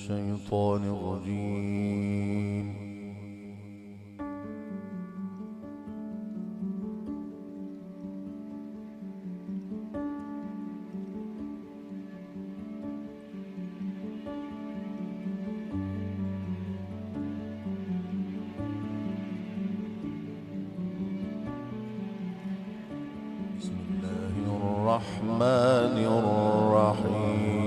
الشيطان الرجيم. بسم الله الرحمن الرحيم.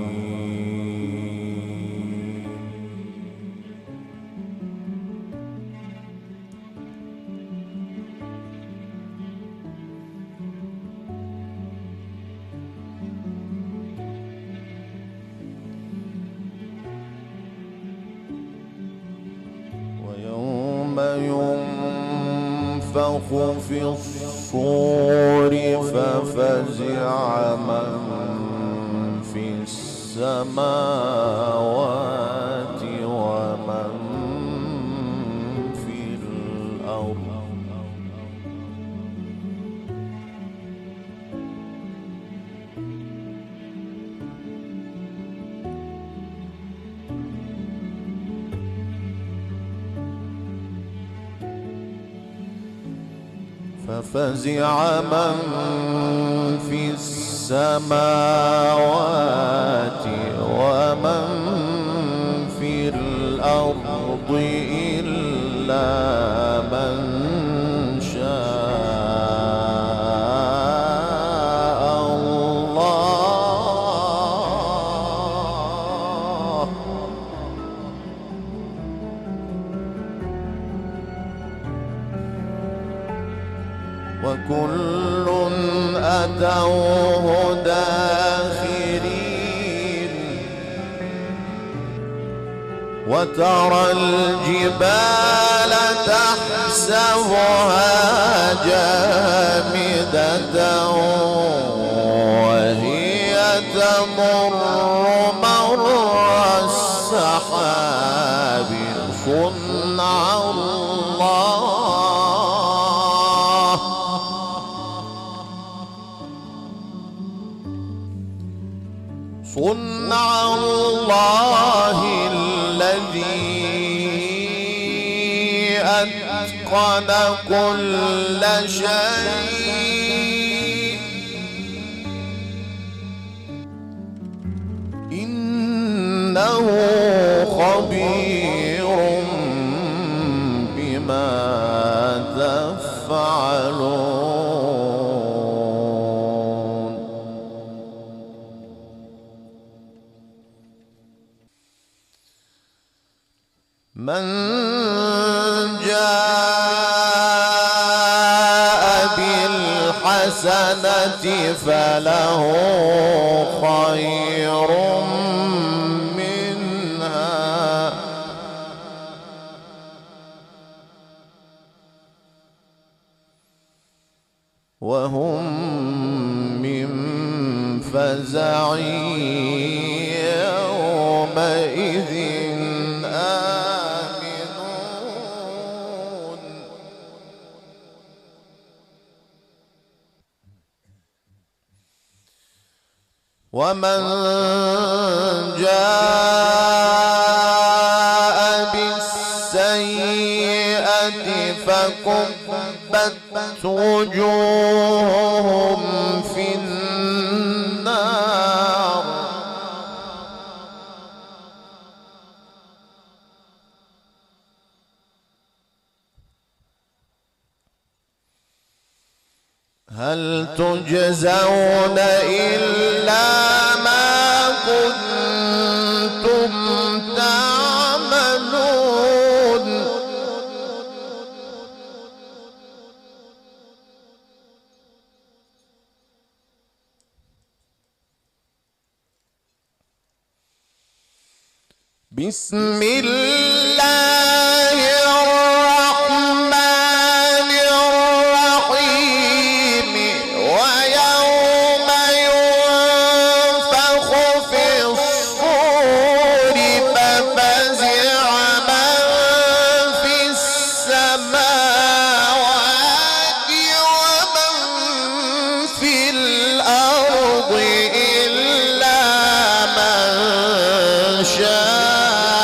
ويوم ينفخ في الصور ففزع من في السماوات ومن في الأرض ففزع من في السماوات ومن في الأرض إلا من شاء الله. وكل أتوه داخرين. وترى الجبال تحسبها جامدة وهي تمر مر السحاب صنع الله. صنع الله الذي أتقن كل شيء إنه خبير بما تفعلون. من جاء بالحسنة فله خير منها وهم من فزع يومئذ ومن جاء بالسيئة فكبت وجوههم في النار هل تجزون إلا ما كنتم تعملون. بسم الله الرحمن الرحيم. ويوم ينفخ في الصور ففزع من في السماوات ومن في الأرض إلا من شاء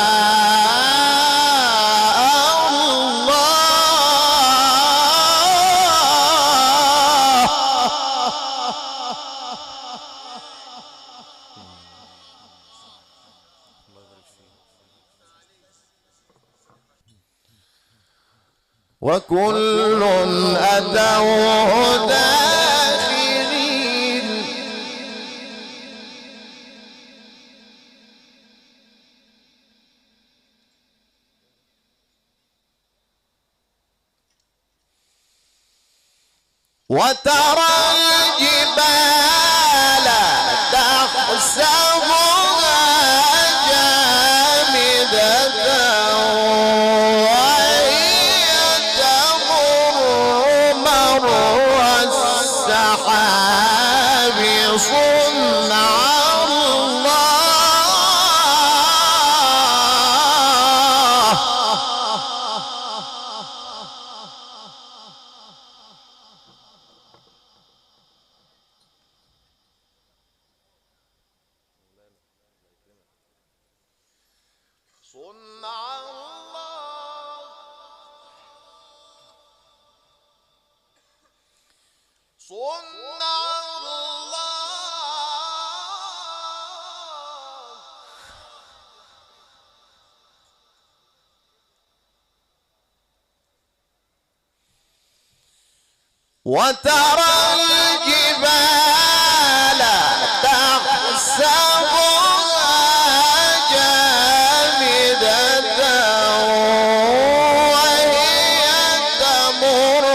وكل أتوه داخرين وترى الجبال تحسبها وترى الجبال تحسبها جامدة وهي تمر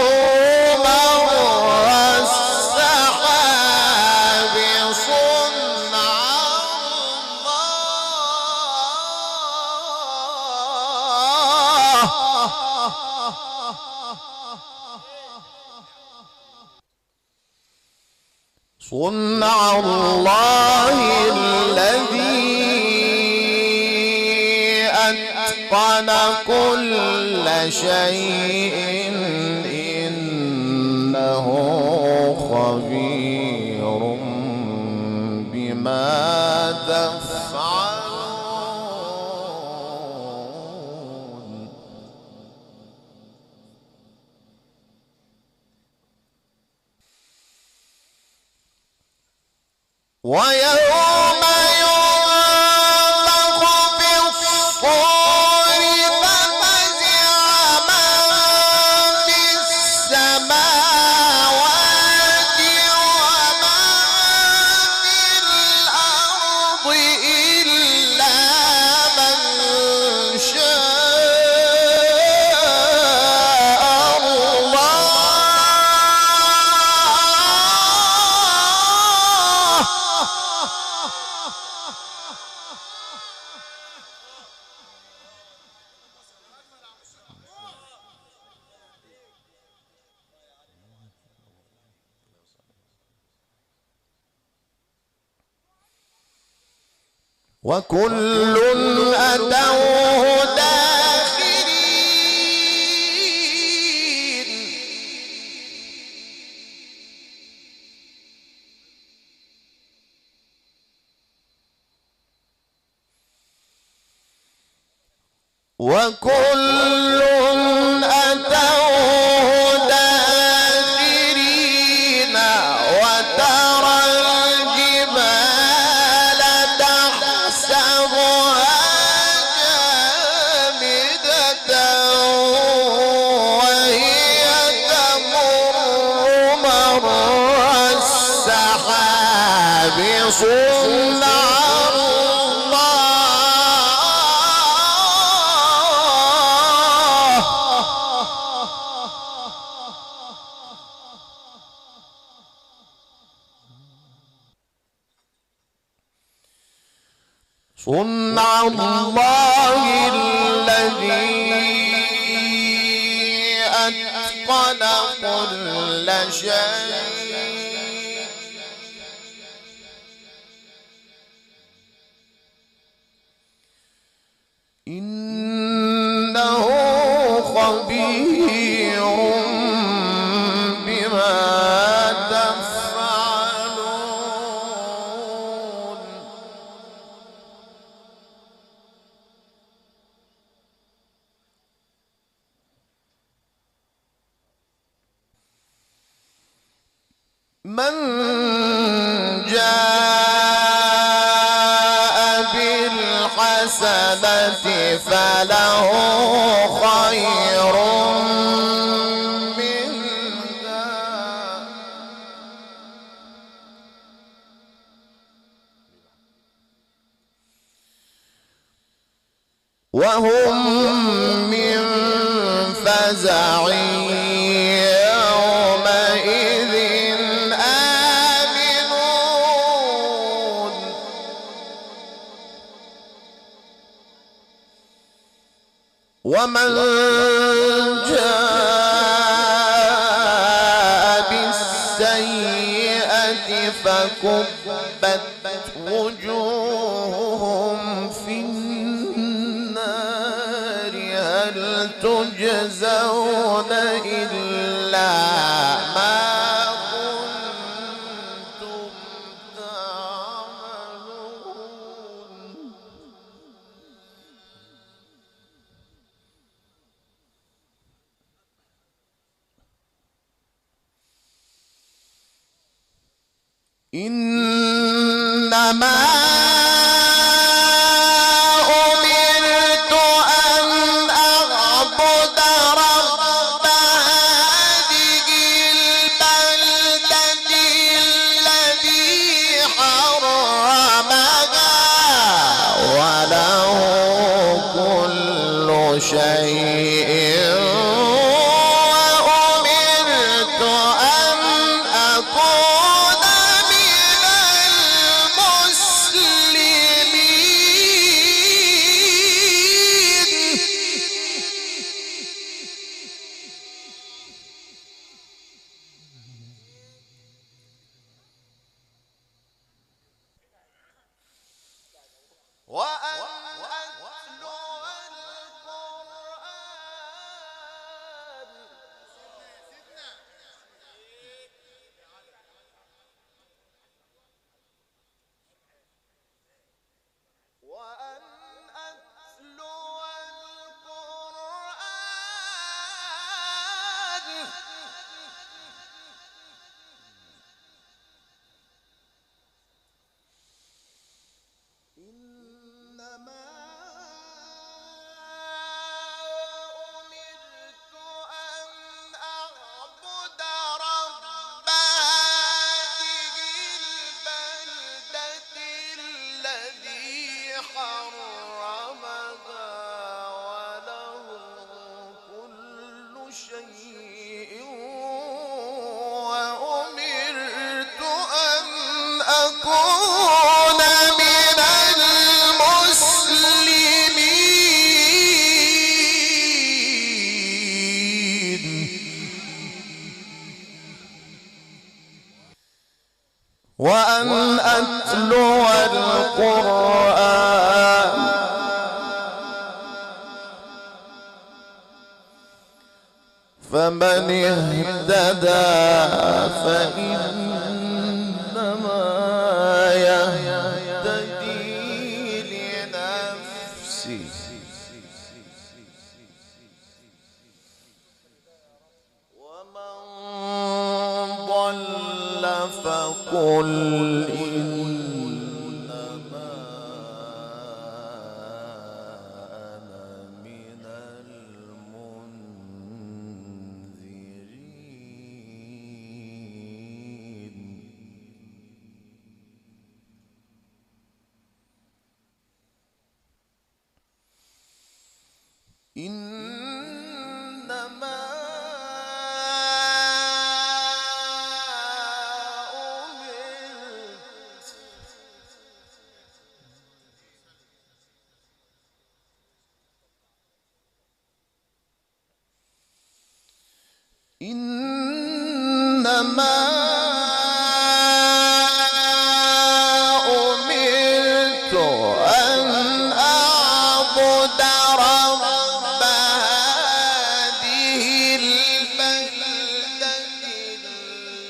مر السحاب صنع صنع الله الذي أتقن كل شيء إنه خبير بما تفعلون ويوم ينفخ في الصور ففزع من في السماوات ومن في الأرض إلا من شاء الله وكل أتوه داخرين وكل أتوه داخرين وترى الجبال تحسبها جامدة وهي تمر مر السحاب صنع صنع الله الذي أتقن كل شيء إنه خبير بما تفعلون من جاء بالحسنة فله خير وهم من فزع يومئذ آمنون ومن جاء بالسيئة فكبت وجوههم في النار هل تجزون إلا ما كنتم تعملون إنما أمرت أن أعبد رب هذه البلدة الذي حرمها وله كل شيء وأمرت أن أكون من المسلمين وأن أتلو القرآن وأن أتلو القرآن إنما أمرت أن أعبد رب هذه البلدة الذي حرمها وله كل شيء وأمرت أن أكون من المسلمين وأن أتلو القرآن فمن اهتدى فإنما يهتدي لنفسه ومن ضل فقل إنما أنا من المنذرين إنما أمرت إنما أمرت أن أعبد رب هذه البلدة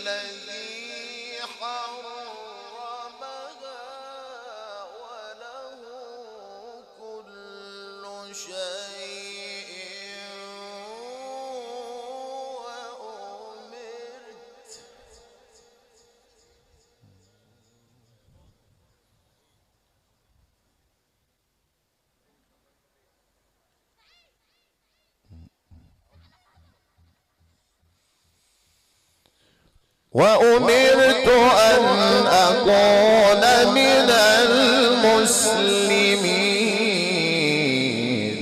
الذي حرمها وله كل شيء وأمرت وأمرت أن أكون من المسلمين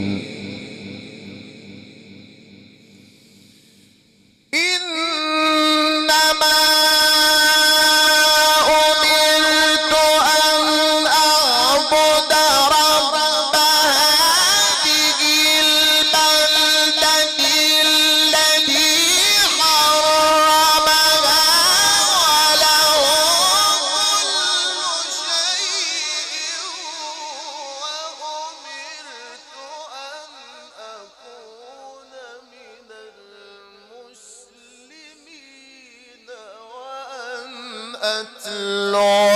أتلو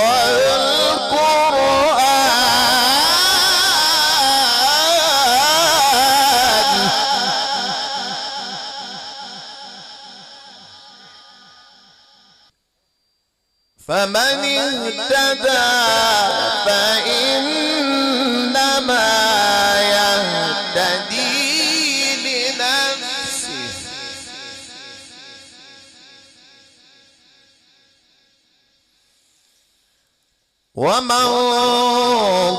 فمن اهتدى فإنما يهتدي لنفسه ومن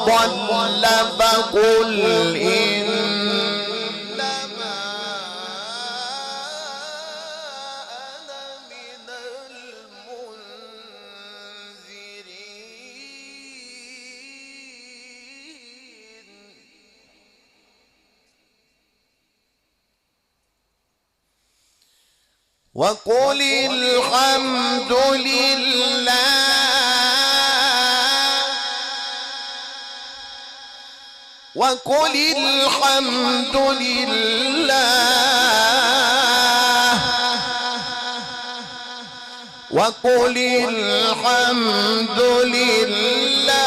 ضل فقل إنما أنا من المنذرين وقل الحمد لله وقل الحمد لله وقل الحمد لله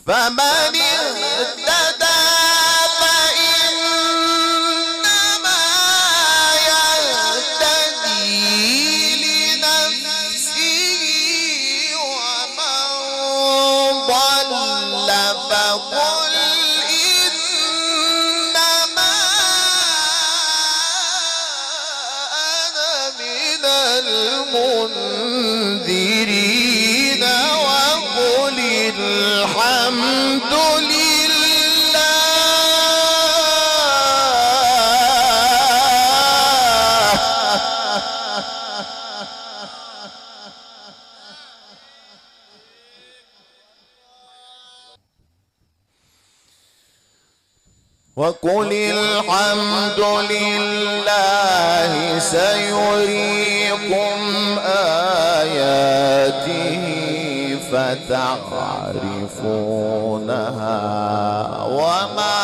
فمن اهتدى فإنما يهتدي لنفسه ومن ضل فقل إنما أنا من المنذرين وقل الحمد وقل الحمد لله سيريكم آياته فتعرفونها وما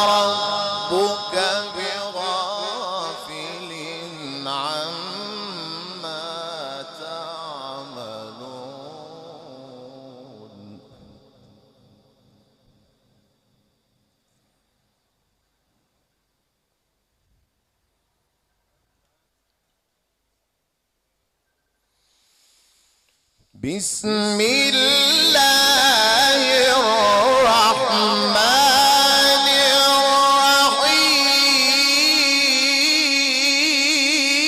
ربك بغافل عما تعملون بسم الله الرحمن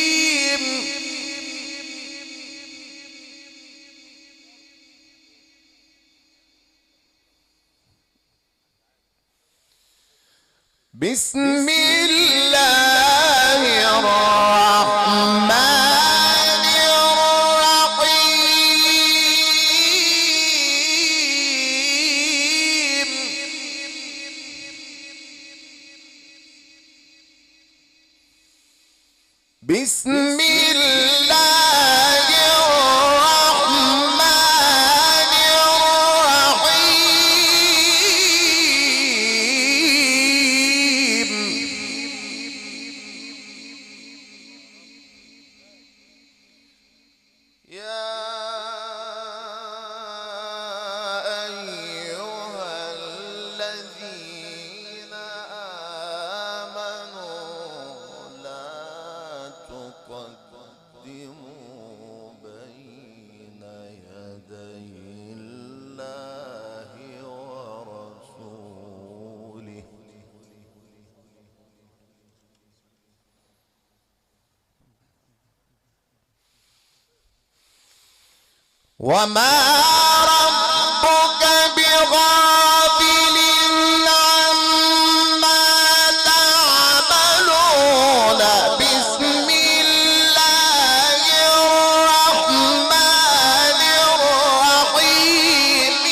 الرحيم بسم الله الرحمن بسم الله الرحمن الرحيم يا أيها الذين آمنوا لا تقدموا بين يدي الله ورسوله وما ربك بغافل عما تعملون بسم الله الرحمن الرحيم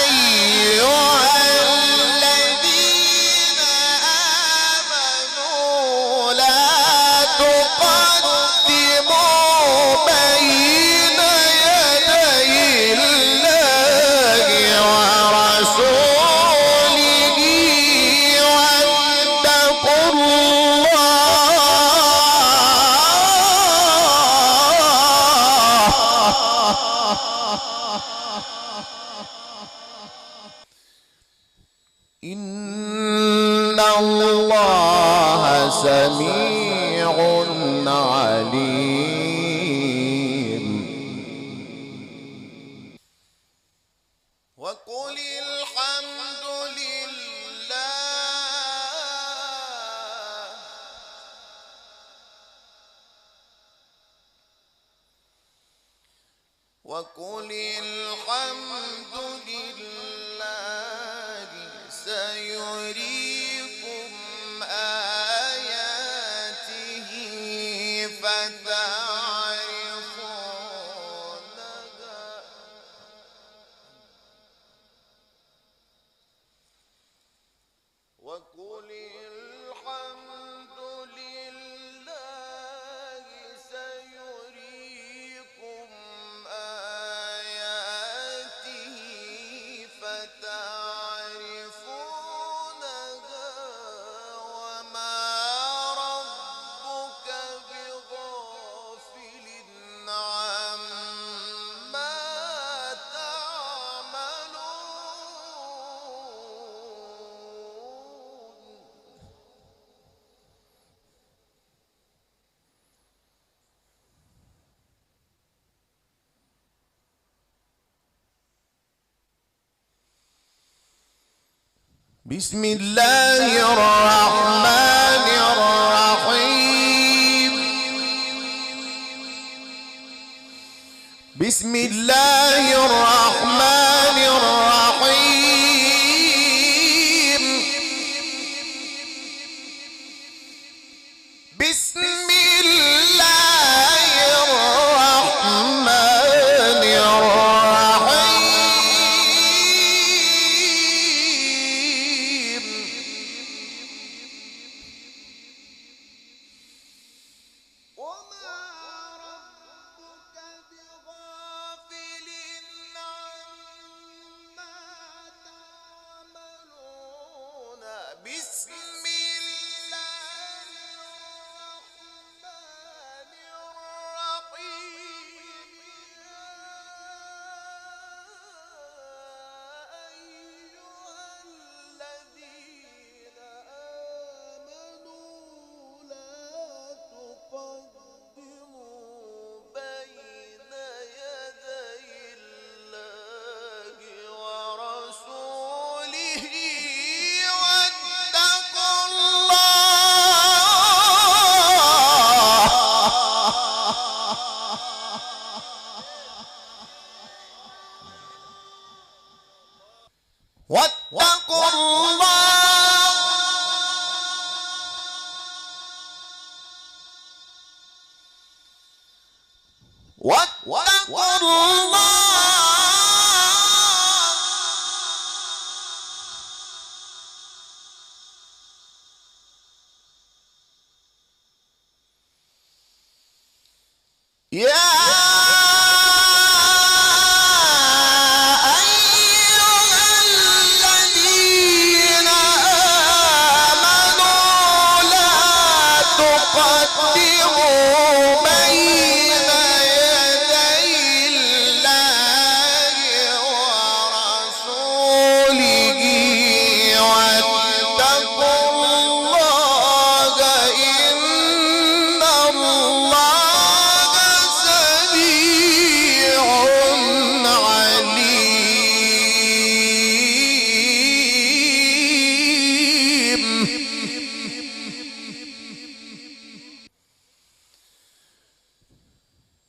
أيها الذين آمنوا لا تقدموا الله سميع عليم. وقل الحمد لله وقل الحمد لله سيريكم آياته فتعرفونها وقل الحمد لله سيريكم آياته فتعرفونها وما ربك بغافل عما تعملون. بسم الله الرحمن الرحيم. بسم الله الرحمن الرحيم. بسم الله الرحمن الرحيم. وما ربك بغافل عما تعملون. بسم الله الرحمن الرحيم. أيها الذين آمنوا لا تقدموا بين يدي الله ورسوله واتقوا الله واتقوا الله يا أيها الذين آمنوا لا تقدموا بين يدي الله ورسوله واتقوا الله إن الله سميع عليم.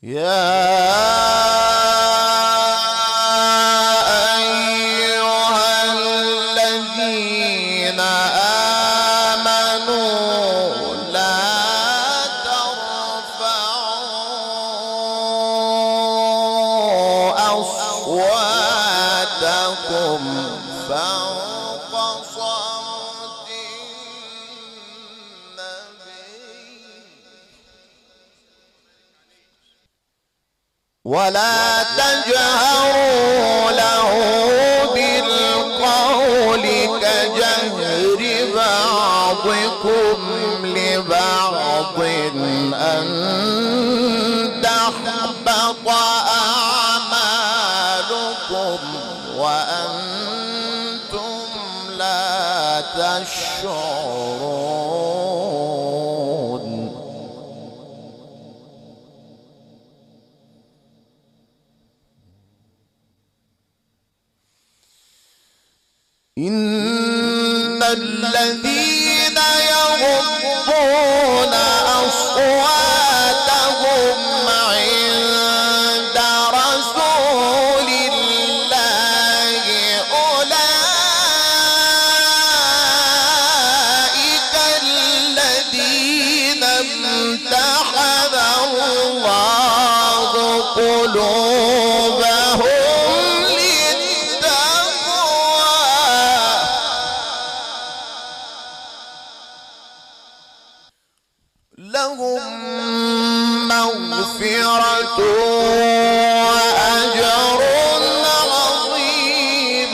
يا أيها الذين آمنوا لا ترفعوا أصواتكم فوق صوت النبي ولا تجهروا له بالقول كجهر بعضكم لبعض أن تحبط أعمالكم وأنتم لا تشعرون إن الذين يغضون أصواتهم عند رسول الله أولئك الذين امتحن الله قلوبهم لهم مغفرة وأجر عظيم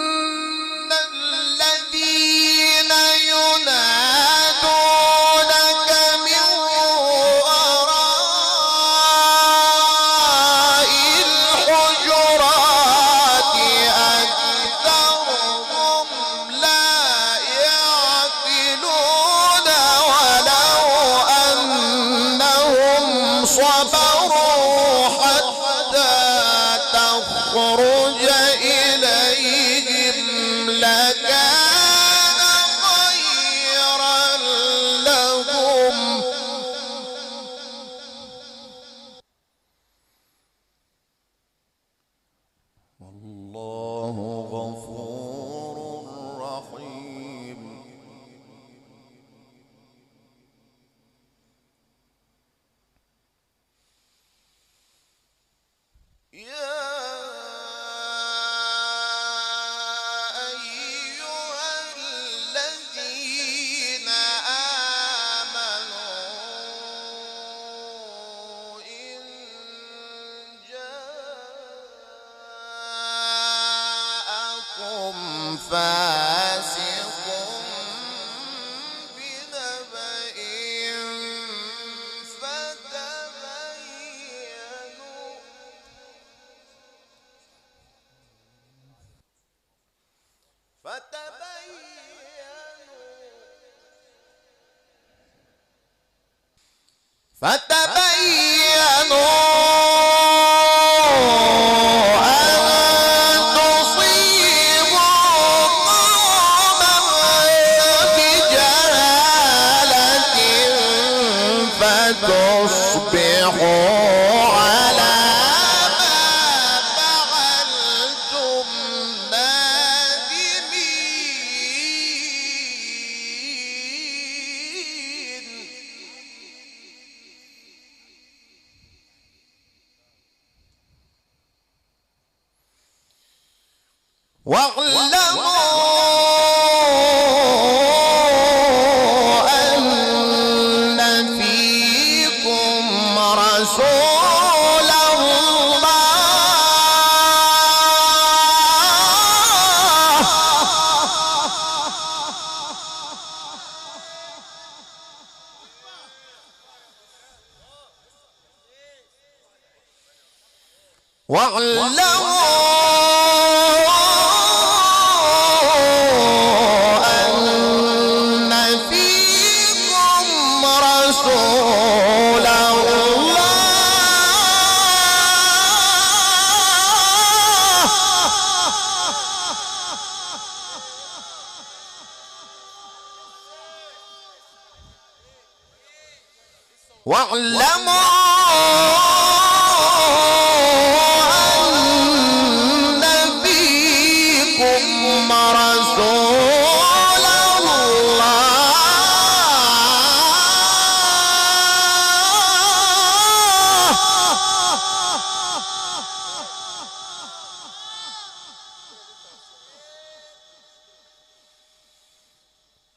إن الذين ينادونك من وراء الحجرات أكثرهم لا يعقلون ولو أنهم صبروا حتى تخرج إليهم لكان خيرا لهم والله غفور رحيم يا أيها الذين آمنوا إن جاءكم فاسق بنبأ فتبينوا أن تصيبوا قوما بجهالة فتصبحوا على ما فعلتم نادمين واعلموا أن فيكم رسول الله واعلموا أن فيكم رسول الله واعلموا أن فيكم رسول الله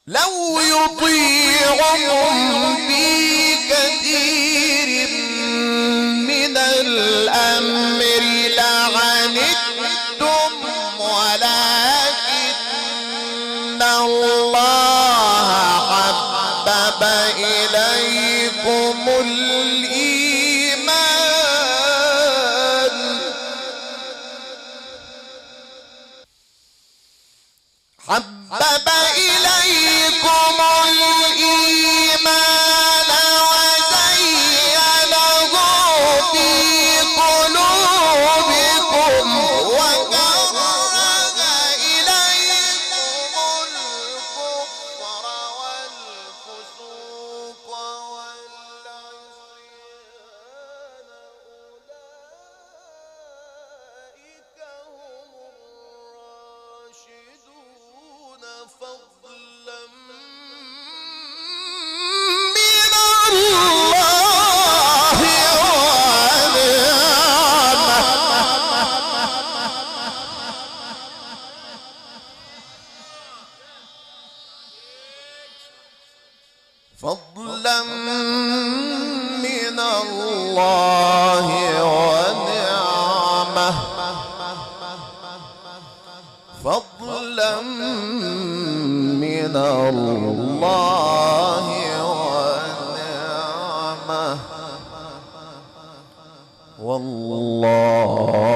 لو يطيعكم في كثير من الأمر لعنتم ولكن الله حبب إليكم الإيمان فضلا من الله ونعمة فضلا من الله ونعمة والله